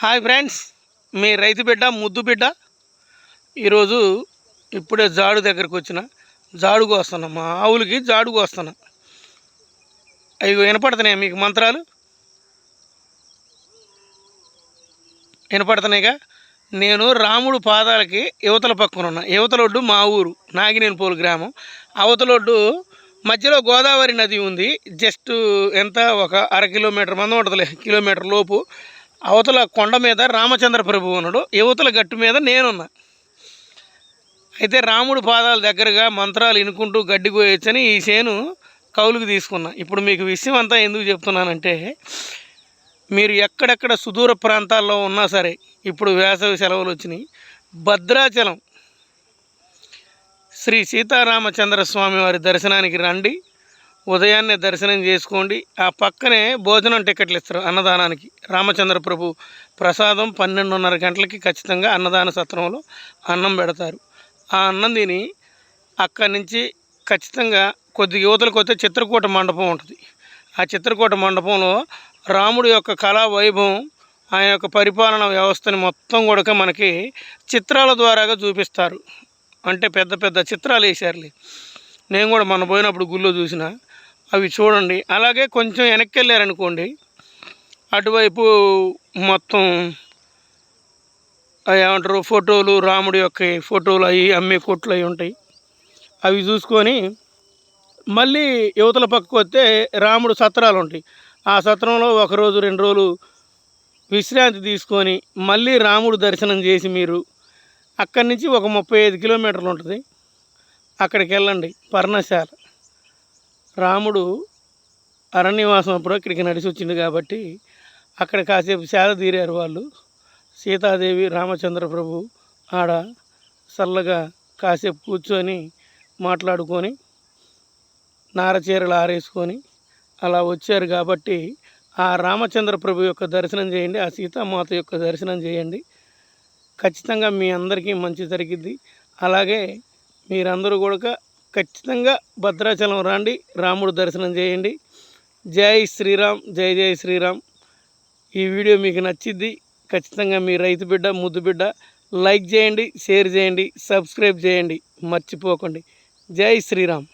Hi friends, మీ రైతు బిడ్డ ముద్దు బిడ్డ. ఈరోజు ఇప్పుడే జాడు దగ్గరకు వచ్చిన. జాడుకు వస్తున్నా, మా ఆవులకి జాడుకు వస్తున్నా. అవి వినపడుతున్నాయి మీకు మంత్రాలు? వినపడుతున్నాయిగా. నేను రాముడు పాదాలకి యువతల పక్కన ఉన్నా. యువతలొడ్డు మా ఊరు నాగినేనిపోలు గ్రామం. అవతలొడ్డు మధ్యలో గోదావరి నది ఉంది. జస్ట్ ఎంత ఒక అర కిలోమీటర్ మందం ఉంటుందిలే, కిలోమీటర్ లోపు. అవతల కొండ మీద రామచంద్ర ప్రభు ఉన్నాడు, యువతల గట్టు మీద నేనున్నా. అయితే రాముడు పాదాల దగ్గరగా మంత్రాలు వినుకుంటూ గడ్డి కోయొచ్చని ఈ చేను కౌలుకు తీసుకున్నా. ఇప్పుడు మీకు విషయం అంతా ఎందుకు చెప్తున్నానంటే, మీరు ఎక్కడెక్కడ సుదూర ప్రాంతాల్లో ఉన్నా సరే, ఇప్పుడు వేసవి సెలవులు వచ్చినాయి, భద్రాచలం శ్రీ సీతారామచంద్ర స్వామి వారి దర్శనానికి రండి. ఉదయాన్నే దర్శనం చేసుకోండి. ఆ పక్కనే భోజనం టికెట్లు ఇస్తారు అన్నదానానికి. రామచంద్ర ప్రభు ప్రసాదం 12:30 గంటలకి ఖచ్చితంగా అన్నదాన సత్రంలో అన్నం పెడతారు. ఆ అన్నం తిని అక్కడి నుంచి ఖచ్చితంగా కొద్ది యువతలకు వస్తే చిత్రకూట మండపం ఉంటుంది. ఆ చిత్రకూట మండపంలో రాముడి యొక్క కళా వైభవం, ఆయన యొక్క పరిపాలన వ్యవస్థని మొత్తం కూడా మనకి చిత్రాల ద్వారాగా చూపిస్తారు. అంటే పెద్ద పెద్ద చిత్రాలు వేసారులే. నేను కూడా మొన్న పోయినప్పుడు గుళ్ళో చూసిన. అవి చూడండి. అలాగే కొంచెం వెనక్కి వెళ్ళారనుకోండి, అటువైపు మొత్తం ఏమంటారు ఫోటోలు, రాముడి యొక్క ఫోటోలు అవి అమ్మే కొట్లు అవి ఉంటాయి. అవి చూసుకొని మళ్ళీ యువతల పక్కకు వస్తే రాముడు సత్రాలు ఉంటాయి. ఆ సత్రంలో 1 రోజు 2 రోజులు విశ్రాంతి తీసుకొని మళ్ళీ రాముడు దర్శనం చేసి మీరు అక్కడి నుంచి ఒక 35 కిలోమీటర్లు ఉంటుంది, అక్కడికి వెళ్ళండి. పర్ణశాల. రాముడు అరణ్యవాసం అప్పుడు ఇక్కడికి నడిచి వచ్చింది కాబట్టి అక్కడ కాసేపు సేద తీరారు వాళ్ళు. సీతాదేవి, రామచంద్ర ప్రభు ఆడ చల్లగా కాసేపు కూర్చొని మాట్లాడుకొని నారచీరలు ఆరేసుకొని అలా వచ్చారు. కాబట్టి ఆ రామచంద్ర ప్రభు యొక్క దర్శనం చేయండి, ఆ సీతామాత యొక్క దర్శనం చేయండి. ఖచ్చితంగా మీ అందరికీ మంచి జరిగిద్ది. అలాగే మీరందరూ కూడా ఖచ్చితంగా భద్రాచలం రండి, రాముడు దర్శనం చేయండి. జై శ్రీరామ్, జై జై శ్రీరామ్. ఈ వీడియో మీకు నచ్చిద్ది. ఖచ్చితంగా మీ రైతు బిడ్డ ముద్దు బిడ్డ లైక్ చేయండి, షేర్ చేయండి, సబ్స్క్రైబ్ చేయండి, మర్చిపోకండి. జై శ్రీరామ్.